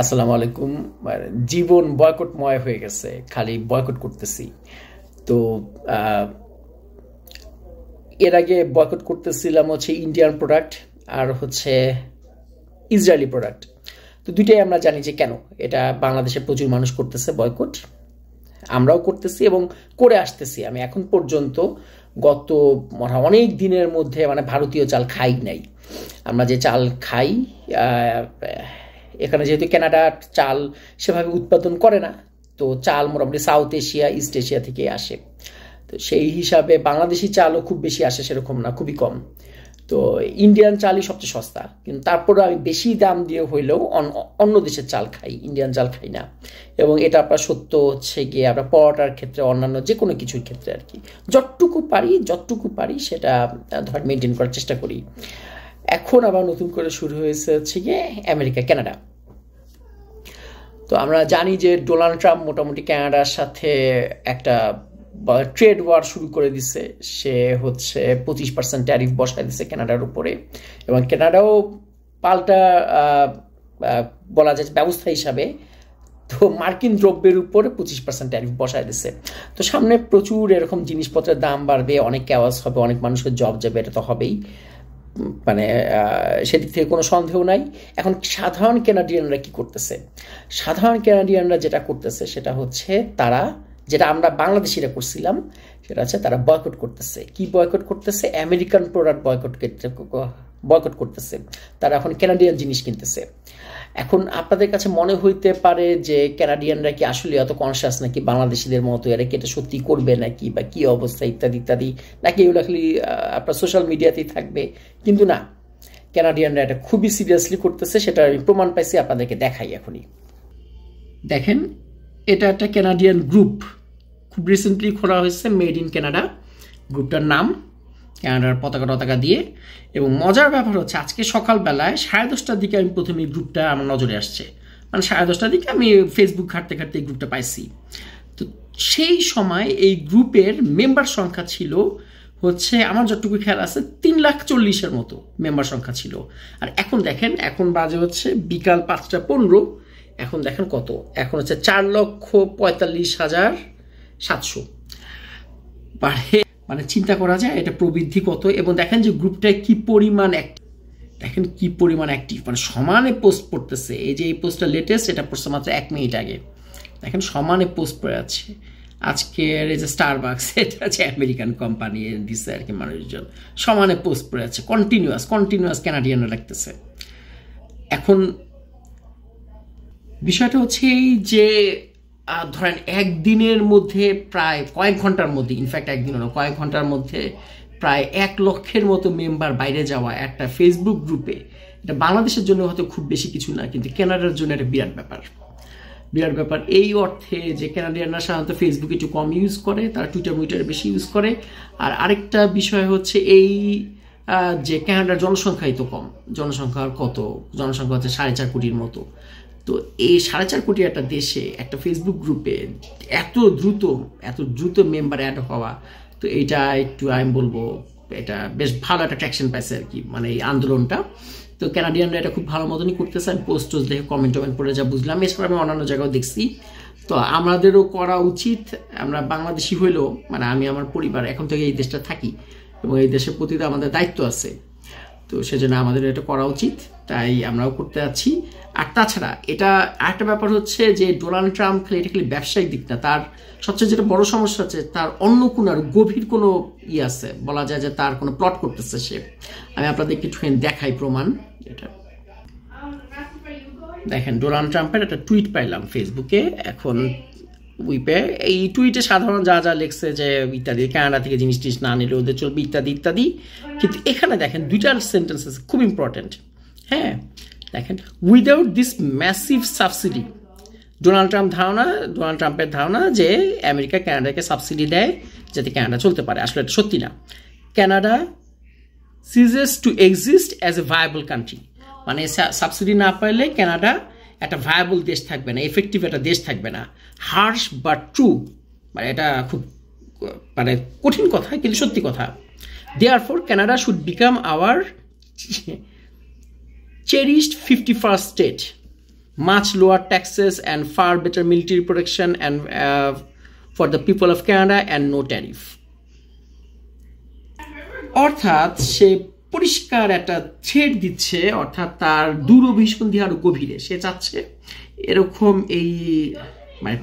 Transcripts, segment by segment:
আসসালামু আলাইকুম। জীবন বয়কটময় হয়ে গেছে, খালি বয়কট করতেছি। তো এর আগে বয়কট করতেছিলাম হচ্ছে ইন্ডিয়ান প্রোডাক্ট আর হচ্ছে ইসরায়েলি প্রোডাক্ট। তো দুইটাই আমরা জানি যে কেন এটা বাংলাদেশে প্রচুর মানুষ করতেছে বয়কট, আমরাও করতেছি এবং করে আসতেছি। আমি এখন পর্যন্ত গত অনেক দিনের মধ্যে ভারতীয় চাল খাই নাই। আমরা যে চাল খাই, এখানে যেহেতু কানাডার চাল সেভাবে উৎপাদন করে না, তো চাল মোটামুটি সাউথ এশিয়া, ইস্ট এশিয়া থেকে আসে। তো সেই হিসাবে বাংলাদেশি চালও খুব বেশি আসে সেরকম না, খুবই কম। তো ইন্ডিয়ান চালই সবচেয়ে সস্তা, কিন্তু তারপরে আমি বেশি দাম দিয়ে হইলেও অন্য দেশের চাল খাই, ইন্ডিয়ান চাল খাই না। এবং এটা আপনার সত্য হচ্ছে গিয়ে আমরা পরোটার ক্ষেত্রে, অন্যান্য যে কোনো কিছুর ক্ষেত্রে আর কি যতটুকু পারি সেটা ধর মেনটেন করার চেষ্টা করি। এখন আবার নতুন করে শুরু হয়েছে হচ্ছে গিয়ে আমেরিকা, কানাডা। তো আমরা জানি যে ডোনাল্ড ট্রাম্প মোটামুটি কানাডার সাথে একটা ট্রেড ওয়ার শুরু করে দিছে। সে হচ্ছে 25% ট্যারিফ বসায় দিছে কানাডার উপরে, এবং কানাডাও পাল্টা বলা যায় ব্যবস্থা হিসাবে তো মার্কিন দ্রব্যের উপরে 25% ট্যারিফ বসায় দিছে। তো সামনে প্রচুর এরকম জিনিসপত্রের দাম বাড়বে, অনেক ক্যাওয়াস হবে, অনেক মানুষের জব যাবে, এটা তো হবেই, সেদিক থেকে কোনো সন্দেহ নাই। এখন সাধারণ কানাডিয়ানরা কি করতেছে? সাধারণ কানাডিয়ানরা যেটা করতেছে সেটা হচ্ছে তারা, যেটা আমরা বাংলাদেশিরা করছিলাম, সেটা হচ্ছে তারা বয়কট করতেছে। কি বয়কট করতেছে? আমেরিকান প্রোডাক্ট বয়কট করতেছে। তারা এখন কানাডিয়ান জিনিস কিনতেছে। এখন আপনাদের কাছে মনে হইতে পারে যে কানাডিয়ানরা কি আসলে এত কনসিয়াস নাকি বাংলাদেশিদের মতো, এরা কি এটা সত্যি করবে নাকি, বা কি অবস্থা ইত্যাদি ইত্যাদি, নাকি এগুলো খালি আপনার সোশ্যাল মিডিয়াতেই থাকবে। কিন্তু না, কানাডিয়ানরা এটা খুবই সিরিয়াসলি করতেছে, সেটা আমি প্রমাণ পাইছি, আপনাদেরকে দেখাই এখনই। দেখেন, এটা একটা কানাডিয়ান গ্রুপ, খুব রিসেন্টলি খোলা হয়েছে, মেড ইন কানাডা গ্রুপটার নাম, কানাডার পতাকা দিয়ে। এবং মজার ব্যাপার হচ্ছে আজকে সকালবেলায় 10:30টার দিকে আমি প্রথমে এই গ্রুপটা আমার নজরে আসছে, 10:30টার দিকে আমি ফেসবুক ঘাঁটতে এই গ্রুপটা পাইছি। তো সেই সময় এই গ্রুপের মেম্বার সংখ্যা ছিল হচ্ছে, আমার যতটুকু খেয়াল আছে 3,40,000-এর মতো মেম্বার সংখ্যা ছিল। আর এখন দেখেন, এখন বাজে হচ্ছে বিকাল 5:15, এখন দেখেন কত, এখন হচ্ছে 4,45,700 বাড়ে। চিন্তা করা যায় এটা প্রবৃদ্ধি কত। এবং দেখেন যে গ্রুপটায় কি পরিমাণ অ্যাক্টিভ, সমানে পোস্ট পড়তেছে। এই যে এই পোস্টটা লেটেস্ট, এটা পড়ছে মাত্র 1 মিনিট আগে। দেখেন সমানে পোস্ট পড়ে আছে। আজকের এই যে স্টারবাকস, এটা হচ্ছে আমেরিকান কোম্পানি দিচ্ছে আর কি, মানুষজন সমানে পোস্ট পড়ে আছে, কন্টিনিউয়াস কানাডিয়ানরা লাগতেছে। এখন বিষয়টা হচ্ছে এই যে ধরেন একদিনের মধ্যে প্রায় কয়েক ঘন্টার মধ্যে, ইনফ্যাক্ট একদিনও না, কয়েক ঘন্টার মধ্যে প্রায় 1 লক্ষের মতো মেম্বার বাইরে যাওয়া একটা ফেসবুক গ্রুপে, এটা বাংলাদেশের জন্য হয়তো খুব বেশি কিছু না, কিন্তু কানাডার জন্য এটা বিরাট ব্যাপার। এই অর্থে যে কানাডিয়ানরা সাধারণত ফেসবুক একটু কম ইউজ করে, তারা টুইটার বেশি ইউজ করে। আর আরেকটা বিষয় হচ্ছে এই যে কানাডার জনসংখ্যাই তো কম, জনসংখ্যা হচ্ছে 4.5 কোটির মতো। তো এই 4.5 কোটি একটা দেশে, একটা ফেসবুক গ্রুপে এত দ্রুত মেম্বার অ্যাড হওয়া, তো এটা একটু আমি বলবো এটা বেশ ভালো একটা ট্র্যাকশন পাইছে আর কি, এই আন্দোলনটা। তো কানাডিয়ানরা এটা খুব ভালো মতনই করতেছে। আমি পোস্ট দেখে কমেন্ট পড়ে যা বুঝলাম, এছাড়া আমি অন্যান্য জায়গায় দেখছি। তো আমাদেরও করা উচিত। আমরা বাংলাদেশি হইলেও, আমি আমার পরিবার এখন থেকে এই দেশটা থাকি, এবং এই দেশের প্রতি আমাদের দায়িত্ব আছে। তো সেজন্য আমাদের এটা করা উচিত, তাই আমরাও করতে যাচ্ছি। আর তাছাড়া এটা আরেকটা ব্যাপার হচ্ছে যে ডোনাল্ড ট্রাম্প এটা খালি ব্যবসায়িক দিক না, তার সবচেয়ে যেটা বড় সমস্যা হচ্ছে তার অন্য কোনো আর গভীর কোনো আছে, বলা যায় যে তার কোনো প্লট করতেছে সে। আমি আপনাদেরকে একটু দেখাই প্রমাণ। এটা দেখেন, ডোনাল্ড ট্রাম্পের একটা টুইট পাইলাম ফেসবুকে এখন উইপে। এই টুইটে সাধারণ যা লিখছে যে ইত্যাদি, কানাডা থেকে জিনিস না নিলে ওদের চলবে ইত্যাদি। কিন্তু এখানে দেখেন 2টা সেন্টেন্স আছে খুব ইম্পর্টেন্ট। হ্যাঁ, দেখেন, without this massive subsidy, Donald ট্রাম্পের ধারণা যে আমেরিকা কানাডাকে সাবসিডি দেয় যাতে কানাডা চলতে পারে। আসলে এটা সত্যি না। Canada ceases to exist as a viable country, subsidy না পাইলে কানাডা একটা ভায়াবল দেশ থাকবে না, এফেক্টিভ একটা দেশ থাকবে না। হার্শ বাট ট্রু, এটা খুব কঠিন কথা কিন্তু সত্যি কথা। Therefore Canada should become hour cherished 51st state. much lower taxes and far better military protection and for the people of Canada and no tariff. অর্থাৎ সে পরিষ্কার একটা থ্রেড দিচ্ছে, অর্থাৎ তার দূরভিসন্ধি আরো গভীরে। সে চাচ্ছে এরকম মানে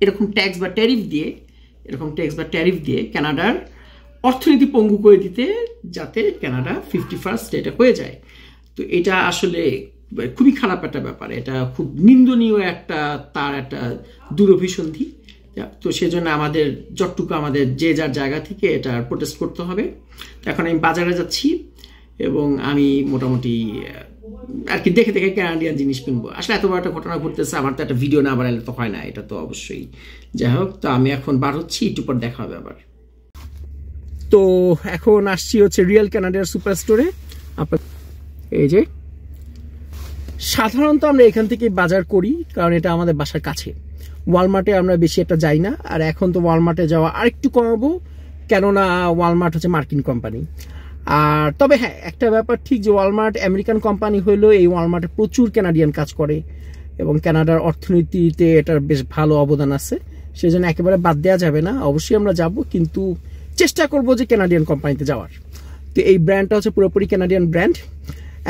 এরকম ট্যাক্স বা ট্যারিফ দিয়ে কানাডার অর্থনীতি পঙ্গু করে দিতে, যাতে কানাডা 51st স্টেটে হয়ে যায়। তো এটা আসলে খুবই খারাপ একটা ব্যাপার, এটা খুব নিন্দনীয় তার একটা দূরভিসন্ধি। তো সেজন্য আমাদের যতটুকু আমাদের যে যার জায়গা থেকে এটা প্রোটেস্ট করতে হবে। তো এখন আমি বাজারে যাচ্ছি এবং আমি মোটামুটি আর কি দেখে কানাডিয়ান জিনিস কিনবো। আসলে এত বড় একটা ঘটনা ঘটতেছে, আমার তো একটা ভিডিও না বানালে তো হয় না, এটা তো অবশ্যই। যাই হোক, তো আমি এখন বার হচ্ছি, একটু পর দেখা হবে আবার। তো এখন আসছি হচ্ছে রিয়েল কানাডিয়ার সুপার স্টোরে। এই যে সাধারণত আমরা এখান থেকে বাজার করি, কারণ এটা আমাদের বাসার কাছে। ওয়ালমার্টে আমরা বেশি একটা যাই না, আর এখন তো ওয়ালমার্টে যাওয়া আরেকটু কমাবো, কেননা ওয়ালমার্ট হচ্ছে মার্কিন কোম্পানি। আর তবে হ্যাঁ, একটা ব্যাপার ঠিক যে ওয়ালমার্ট আমেরিকান কোম্পানি হলেও এই ওয়ালমার্টে প্রচুর কানাডিয়ান কাজ করে এবং কানাডার অর্থনীতিতে এটার বেশ ভালো অবদান আছে। সেজন্য একেবারে বাদ দেওয়া যাবে না, অবশ্যই আমরা যাব, কিন্তু চেষ্টা করব যে কানাডিয়ান কোম্পানিতে যাওয়ার। তো এই ব্র্যান্ডটা হচ্ছে পুরোপুরি কানাডিয়ান ব্র্যান্ড।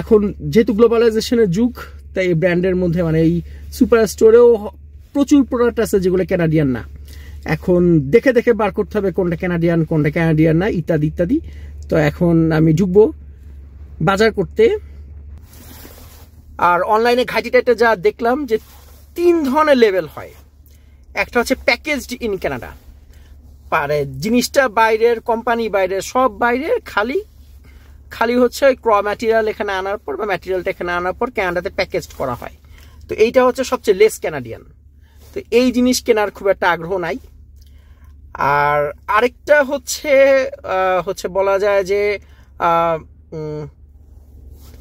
এখন যেহেতু গ্লোবালাইজেশনের যুগ, তাই এই ব্র্যান্ডের মধ্যে মানে এই সুপার স্টোরেও প্রচুর প্রোডাক্ট আছে যেগুলো কানাডিয়ান না। এখন দেখে বার করতে হবে কোনটা কানাডিয়ান না, ইত্যাদি ইত্যাদি। তো এখন আমি ঢুকবো বাজার করতে। আর অনলাইনে ঘাটিটাতে যা দেখলাম যে 3 ধরনের লেভেল হয়। একটা হচ্ছে প্যাকেজড ইন কানাডা, পারে জিনিসটা বাইরের কোম্পানি, বাইরের সব বাইরের, খালি হচ্ছে র ম্যাটেরিয়াল এখানে আনার পর বা ম্যাটেরিয়ালটা এখানে আনার পর কানাডাতে প্যাকেজড করা হয়। তো এইটা হচ্ছে সবচেয়ে লেস কানাডিয়ান। তো এই জিনিস কেনার খুব একটা আগ্রহ নাই। আর আরেকটা হচ্ছে বলা যায় যে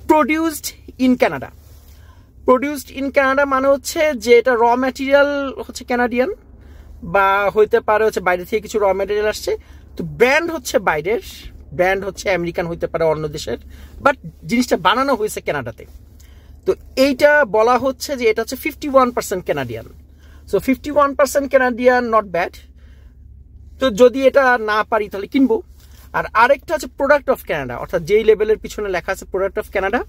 প্রডিউসড ইন কানাডা। মানে হচ্ছে যে এটা র ম্যাটেরিয়াল হচ্ছে কানাডিয়ান, বা হইতে পারে হচ্ছে বাইরে থেকে কিছু র ম্যাটেরিয়াল আসছে। তো ব্র্যান্ড হচ্ছে বাইরের, ব্র্যান্ড হচ্ছে আমেরিকান, হইতে পারে অন্য দেশের, বাট জিনিসটা বানানো হয়েছে কানাডাতে। তো এইটা বলা হচ্ছে যে এটা হচ্ছে 51% Canadian. So 51% Canadian, not bad. তো যদি এটা না পারি তাহলে কিনবো। আর আরেকটা হচ্ছে প্রোডাক্ট অফ কানাডা, অর্থাৎ যেই লেভেলের পিছনে লেখা আছে প্রোডাক্ট অফ কানাডা,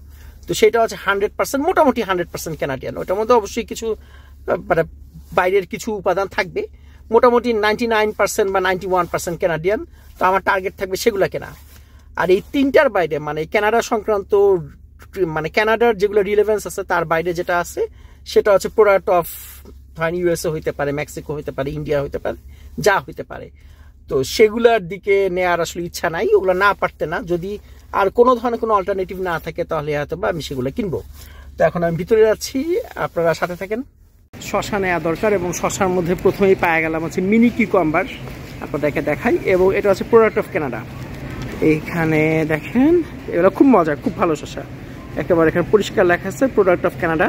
তো সেটা হচ্ছে 100%, মোটামুটি 100% কানাডিয়ান। ওটার মধ্যে অবশ্যই কিছু মানে বাইরের কিছু উপাদান থাকবে, মোটামুটি 99% বা 91% কানাডিয়ান। তো আমার টার্গেট থাকবে সেগুলো কেনা। আর এই 3টার বাইরে মানে কানাডা সংক্রান্ত, মানে কানাডার যেগুলো রিলেভেন্স আছে তার বাইরে যেটা আছে সেটা হচ্ছে প্রোডাক্ট অফ ধরেন ইউএসএ হইতে পারে, মেক্সিকো হইতে পারে, ইন্ডিয়া হইতে পারে, যা হইতে পারে। তো সেগুলার দিকে নেওয়ার আসলে ইচ্ছা নাই, ওগুলো না পারতে না। যদি আর কোনো ধরনের কোনো অল্টারনেটিভ না থাকে তাহলে হয়তো বা আমি সেগুলো কিনবো। তো এখন আমি ভিতরে যাচ্ছি, আপনারা সাথে থাকেন। শশা নেওয়া দরকার, এবং শশার মধ্যে প্রথমেই পাওয়া গেলাম হচ্ছে মিনি কিউকাম্বার, আপনাদেরকে দেখাই। এবং এটা হচ্ছে প্রোডাক্ট অফ কানাডা। এইখানে দেখেন, এগুলো খুব মজা, খুব ভালো শশা, একেবারে এখানে পরিষ্কার লেখা আছে প্রোডাক্ট অফ কানাডা,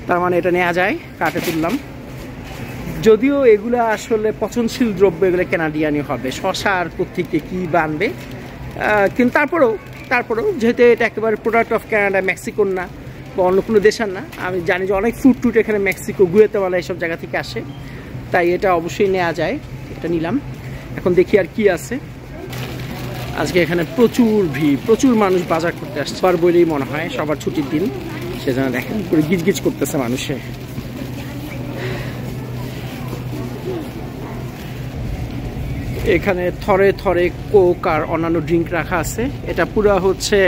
তার মানে এটা নেওয়া যায়। কাটে তুললাম, যদিও এগুলো আসলে পচনশীল দ্রব্য, এগুলো কানাডিয়ানই হবে, শশা আর কোত্থেকে কি বানবে। কিন্তু তারপরেও যেহেতু এটা একেবারে প্রোডাক্ট অফ কানাডা, মেক্সিকোর না বা অন্য কোনো দেশের না। আমি জানি যে অনেক ফ্রুট টুট এখানে মেক্সিকো, গুয়েতেমালা এইসব জায়গা থেকে আসে, তাই এটা অবশ্যই নেওয়া যায়। এটা নিলাম। এখন দেখি আর কি আছে। আজকে এখানে প্রচুর ভিড়, প্রচুর মানুষ বাজার করতে আসছে, আর বলেই মনে হয় সবার ছুটির দিন, সেজন্য দেখেন পুরো গিজগিজ করতেছে মানুষে। এখানে থরে থরে কোক আর অন্যান্য ড্রিঙ্ক রাখা আছে। এটা পুরো হচ্ছে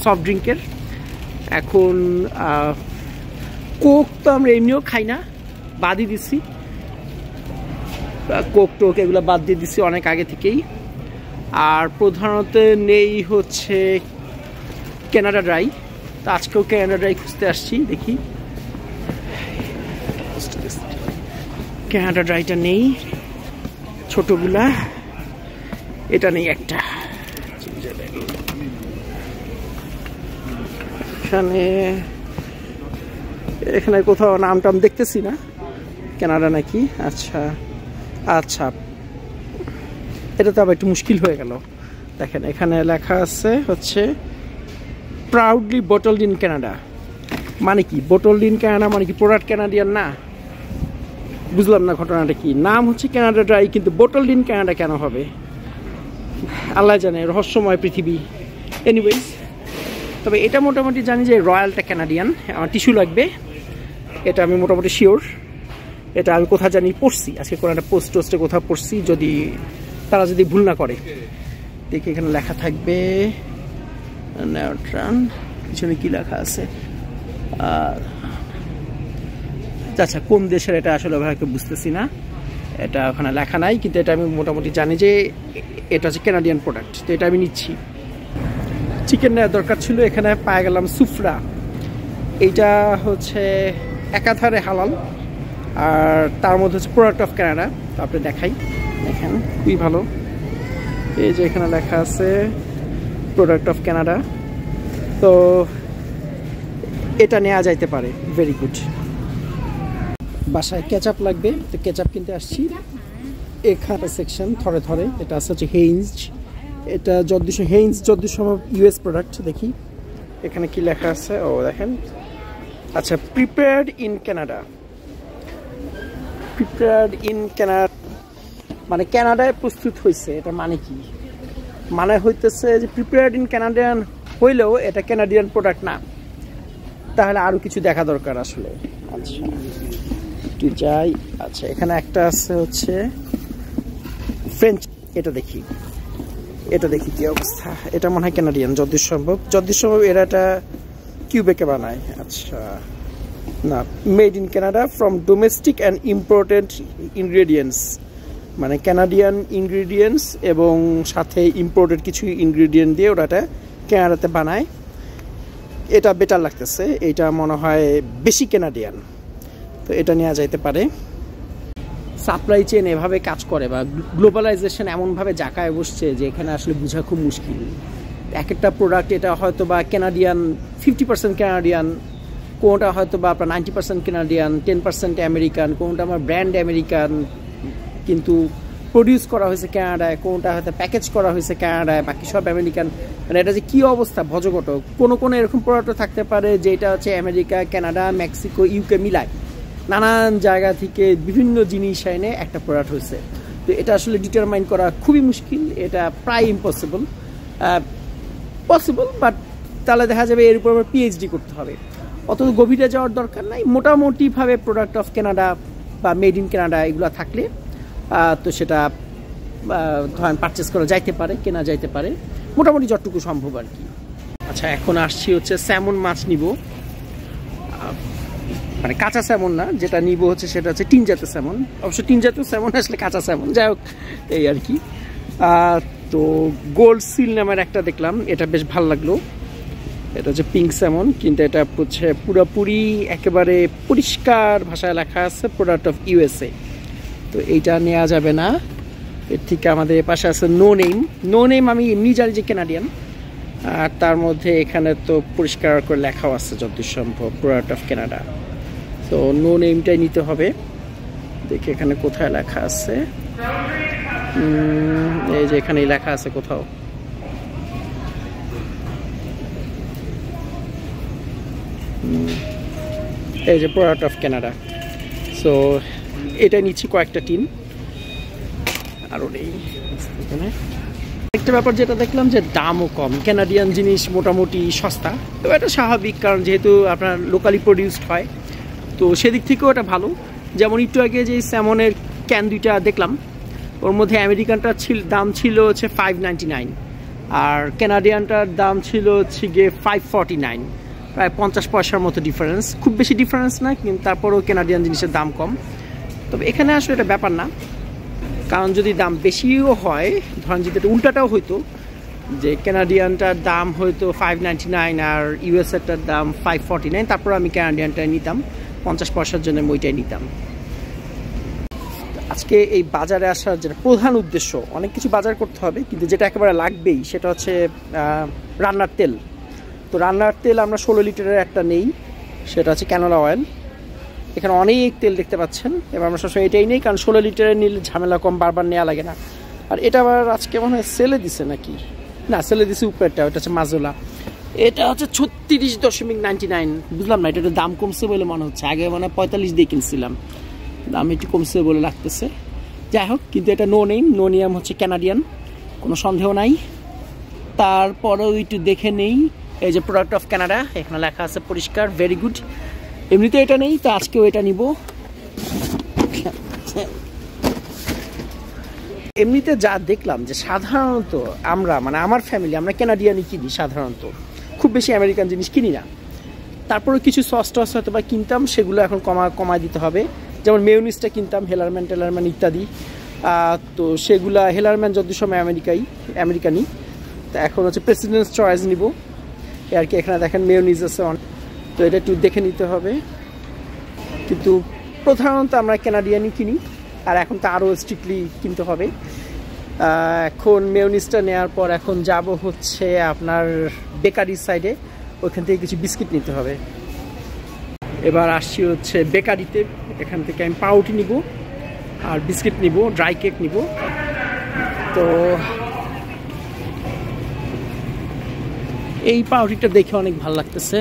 সফট ড্রিঙ্কের। এখন কোক তো আমরা এমনিও খাই না, বাদই দিচ্ছি, কোক টোক এগুলো বাদ দিয়ে দিচ্ছি অনেক আগে থেকেই। আর প্রধানত নেই হচ্ছে কানাডা ড্রাই। তো আজকেও কানাডা ড্রাই খুঁজতে আসছি, দেখি কানাডা ড্রাইটা নেই, ছোটগুলা, এটা নেই একটা। এখানে কোথাও নাম টাম দেখতেছি না, কানাডা নাকি। আচ্ছা, এটা তো আবার একটু মুশকিল হয়ে গেল। দেখেন এখানে লেখা আছে হচ্ছে প্রাউডলি বটলড ইন কানাডা। মানে কি বোটলডিন ক্যানাডা মানে কি প্রোডাক্ট ক্যানাডিয়ান না? বুঝলাম না ঘটনাটা কি। নাম হচ্ছে ক্যানাডা ড্রাই, কিন্তু বোটলডিন ক্যানাডা কেন হবে আল্লাহ জানে, রহস্যময় পৃথিবী। এনিওয়েজ, তবে এটা মোটামুটি জানি যে রয়্যালটা ক্যানাডিয়ান। আমার টিস্যু লাগবে, এটা আমি মোটামুটি শিওর। এটা আমি কোথাও জানি পড়ছি, আজকে কোনো একটা পোস্ট টোস্টে কোথাও পড়ছি, যদি তারা যদি ভুল না করে। দেখি এখানে লেখা থাকবে নেওট্রান, পিছনে কি লেখা আছে। আর আচ্ছা, কোন দেশের এটা আসলে ভালো বুঝতেছি না, এটা ওখানে লেখা নাই, কিন্তু এটা আমি মোটামুটি জানি যে এটা হচ্ছে ক্যানাডিয়ান প্রোডাক্ট। তো এটা আমি নিচ্ছি। চিকেন নেওয়ার দরকার ছিল, এখানে পায়ে গেলাম সুফরা। এইটা হচ্ছে একাধারে হালাল, আর তার মধ্যে হচ্ছে প্রোডাক্ট অফ ক্যানাডা। তো আপনি দেখাই, দেখেন খুবই ভালো। এই যে এখানে লেখা আছে প্রোডাক্ট অফ ক্যানাডা, তো এটা নেওয়া যাইতে পারে, ভেরি গুড। বাসায় কেচাপ লাগবে, তো কেচাপ কিনতে আসছি। এখানে সেকশন থরে থরে, এটা আছে হচ্ছে হেইঞ্জ। এটা হেইঞ্জ যদ্দূর সম্ভব ইউএস প্রোডাক্ট। দেখি এখানে কি লেখা আছে। ও দেখেন, আচ্ছা, prepared in Canada. Prepared in Canada মানে ক্যানাডায় প্রস্তুত হয়েছে, এটা মানে কি? মানে হইতেছে যে প্রিপেয়ার্ড ইন ক্যানাডিয়ান হইলেও এটা ক্যানাডিয়ান প্রোডাক্ট না, তাহলে আরও কিছু দেখা দরকার আসলে। আচ্ছা, একটু যাই। আচ্ছা, এখানে একটা আছে হচ্ছে ফ্রেঞ্চ, এটা দেখি কি অবস্থা। এটা মনে হয় ক্যানাডিয়ান যদ্দূর সম্ভব এরা এটা কিউবেকে বানায়। আচ্ছা, না, made in Canada from domestic and imported ingredients, মানে ক্যানাডিয়ান ইনগ্রেডিয়েন্টস এবং সাথে ইম্পোর্টেড কিছু ইনগ্রেডিয়েন্ট দিয়ে ওরা এটা ক্যানাডাতে বানায়। এটা বেটার লাগতেছে, এটা মনে হয় বেশি ক্যানাডিয়ান, তো এটা নেওয়া যাইতে পারে। সাপ্লাই চেন এভাবে কাজ করে, বা গ্লোবালাইজেশন এমনভাবে জাকায় বসছে যে এখানে আসলে বোঝা খুব মুশকিল। এক একটা প্রোডাক্ট, এটা হয়তো বা ক্যানাডিয়ান 50% ক্যানাডিয়ান, কোনটা হয়তো বা আপনার 90% ক্যানাডিয়ান, 10% আমেরিকান, কোনটা আমার ব্র্যান্ড আমেরিকান কিন্তু প্রডিউস করা হয়েছে ক্যানাডায়, কোনটা হয়তো প্যাকেজ করা হয়েছে ক্যানাডায়, বাকি সব আমেরিকান। মানে এটা যে কী অবস্থা ভজঘট। কোনো এরকম প্রোডাক্টও থাকতে পারে যেটা হচ্ছে আমেরিকা, কানাডা, মেক্সিকো, ইউকে মিলায় নানান জায়গা থেকে বিভিন্ন জিনিস এনে একটা প্রোডাক্ট হয়েছে। তো এটা আসলে ডিটারমাইন করা খুবই মুশকিল, এটা প্রায় ইম্পসিবল। পসিবল, বাট তাহলে দেখা যাবে এর উপর আমার পিএইচডি করতে হবে। অত গভীরে যাওয়ার দরকার নাই। মোটামুটিভাবে প্রোডাক্ট অফ ক্যানাডা বা মেড ইন ক্যানাডা এগুলো থাকলে তো সেটা ধরেন পারচেস করা যাইতে পারে, কেনা যাইতে পারে, মোটামুটি যতটুকু সম্ভব আর কি। আচ্ছা, এখন আসছি হচ্ছে স্যামন মাছ নিব, মানে কাঁচা স্যামন না, যেটা নিব হচ্ছে সেটা হচ্ছে টিন জাতীয় স্যামন। অবশ্য টিন জাতীয় স্যামন আসলে কাঁচা স্যামন, যাই হোক এই আর কি। তো গোল্ড সিল নামের একটা দেখলাম, এটা বেশ ভালো লাগলো। এটা হচ্ছে পিঙ্ক স্যামন, কিন্তু এটা হচ্ছে পুরোপুরি একেবারে পরিষ্কার ভাষায় লেখা আছে প্রোডাক্ট অফ ইউএসএ। তো এইটা নেওয়া যাবে না। এর থেকে আমাদের পাশে আছে নো নেম। আমি এমনি জানি যে ক্যানাডিয়ান, আর তার মধ্যে এখানে তো পরিষ্কার করে লেখাও আছে যতদূর সম্ভব প্রোডাক্ট অফ ক্যানাডা। তো নো নেমটাই নিতে হবে। দেখি এখানে কোথায় লেখা আছে, এই যে এখানেই লেখা আছে কোথাও। এই যে প্রোডাক্ট অফ ক্যানাডা। সো এটা নিচ্ছি কয়েকটা টিন, আরও নেই এখানে। একটা ব্যাপার যেটা দেখলাম যে দামও কম, ক্যানাডিয়ান জিনিস মোটামুটি সস্তা। তো এটা স্বাভাবিক, কারণ যেহেতু আপনার লোকালি প্রডিউসড হয়, তো সেদিক থেকেও এটা ভালো। যেমন একটু আগে যে স্যামনের ক্যান দুইটা দেখলাম, ওর মধ্যে আমেরিকানটার দাম ছিল হচ্ছে 599, আর ক্যানাডিয়ানটার দাম ছিল হচ্ছে গিয়ে 549, প্রায় 50 পয়সার মতো ডিফারেন্স। খুব বেশি ডিফারেন্স না, কিন্তু তারপরেও ক্যানাডিয়ান জিনিসের দাম কম। তবে এখানে আসলে এটা ব্যাপার না, কারণ যদি দাম বেশিও হয়, ধরেন যদি এটা উল্টাটাও হইতো, যে ক্যানাডিয়ানটার দাম হয়তো 599 আর ইউএসএটার দাম 549, তারপর আমি ক্যানাডিয়ানটাই নিতাম, 50 পয়সার জন্য ওইটাই নিতাম। আজকে এই বাজারে আসার যেটা প্রধান উদ্দেশ্য, অনেক কিছু বাজার করতে হবে, কিন্তু যেটা একেবারে লাগবেই সেটা হচ্ছে রান্নার তেল। তো রান্নার তেল আমরা 16 লিটারের একটা নেই, সেটা হচ্ছে ক্যানোলা অয়েল। এখানে অনেক তেল দেখতে পাচ্ছেন, এবার আমরা সবসময় এটাই নেই, কারণ 16 লিটারের নিলে ঝামেলা কম, বারবার নেওয়া লাগে না। আর এটা আবার আজকে মনে হয় সেলে দিছে নাকি, না সেলে দিছে উপরেরটা, ওটা হচ্ছে মাজোলা। এটা হচ্ছে 36.99। বুঝলাম না, এটা দাম কমছে বলে মনে হচ্ছে, আগে মানে 45 দিয়ে কিনছিলাম, দাম একটু কমছে বলে লাগতেছে। যাই হোক, কিন্তু এটা নো নিয়াম হচ্ছে ক্যানাডিয়ান, কোনো সন্দেহ নাই। তারপরেও একটু দেখে নেই, এই যে প্রোডাক্ট অফ কানাডা এখানে লেখা আছে পরিষ্কার, ভেরি গুড। এমনিতে এটা নেই, তো আজকেও এটা নিব। এমনিতে যা দেখলাম যে সাধারণত আমরা মানে আমার ফ্যামিলি আমরা ক্যানাডিয়ানই কিনি সাধারণত, খুব বেশি আমেরিকান জিনিস কিনি না। তারপরে কিছু সস টস হয়তো বা কিনতাম, সেগুলো এখন কমায় দিতে হবে। যেমন মেয়োনিজটা কিনতাম হেলারম্যান ইত্যাদি, তো সেগুলা হেলারম্যান যত সময় আমেরিকানি, তো এখন হচ্ছে প্রেসিডেন্টস চয়েস নিব আর কি। এখানে দেখেন মেয়োনিজ আছে, তো এটা একটু দেখে নিতে হবে। কিন্তু প্রধানত আমরা ক্যানাডিয়ানই কিনি, আর এখন তো আরও স্ট্রিক্টলি কিনতে হবে। এখন মেয়োনিজটা নেওয়ার পর এখন যাব হচ্ছে আপনার বেকারি সাইডে, ওইখান থেকে কিছু বিস্কিট নিতে হবে। এবার আসছি হচ্ছে বেকারিতে, এখান থেকে আমি পাউরুটি নিব আর বিস্কিট নিব, ড্রাই কেক নিব। তো এই পাউরুটিটা দেখে অনেক ভালো লাগতেছে।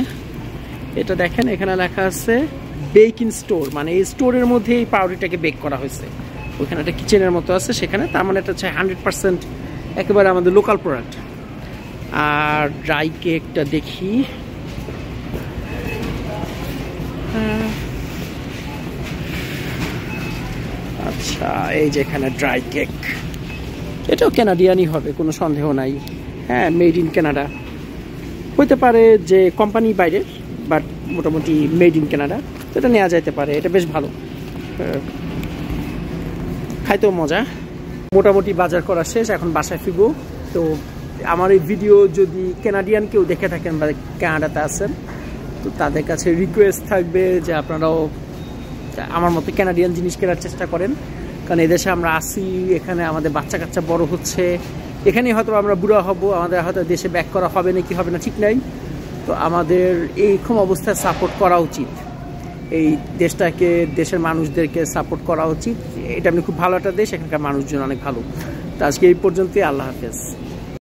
এটা দেখেন এখানে লেখা আছে বেকিং স্টোর, মানে এই স্টোরের মধ্যে এই পাউরুটিটাকে বেক করা হয়েছে। ওইখানে একটা কিচেনের মতো আছে সেখানে, তার মানে এটা হচ্ছে 100% একেবারে আমাদের লোকাল প্রোডাক্ট। আর ড্রাই কেকটা দেখি, আচ্ছা এই যে এখানে ড্রাই কেক, এটাও ক্যানাডিয়ানই হবে, কোনো সন্দেহ নাই। হ্যাঁ, মেড ইন কানাডা হইতে পারে, যে কোম্পানি বাইরের, বাট মোটামুটি মেড ইন কানাডা, তো এটা নেওয়া যাইতে পারে। এটা বেশ ভালো, খাইতেও মজা। মোটামুটি বাজার করা শেষ, এখন বাসায় ফিরবো। তো আমার এই ভিডিও যদি ক্যানাডিয়ান কেউ দেখে থাকেন বা কানাডাতে আছেন, তো তাদের কাছে রিকোয়েস্ট থাকবে যে আপনারাও আমার মতো ক্যানাডিয়ান জিনিস কেনার চেষ্টা করেন। কারণ এদেশে আমরা আসি, এখানে আমাদের বাচ্চা কাচ্চা বড় হচ্ছে, এখানেই হয়তো আমরা বুড়া হব, আমাদের হয়তো দেশে ব্যাক করা হবে না কি হবে না ঠিক নাই। তো আমাদের এইরকম অবস্থায় সাপোর্ট করা উচিত, এই দেশটাকে, দেশের মানুষদেরকে সাপোর্ট করা উচিত। এটা এমনি খুব ভালো একটা দেশ, এখানকার মানুষজন অনেক ভালো। তো আজকে এই পর্যন্তই, আল্লাহ হাফেজ।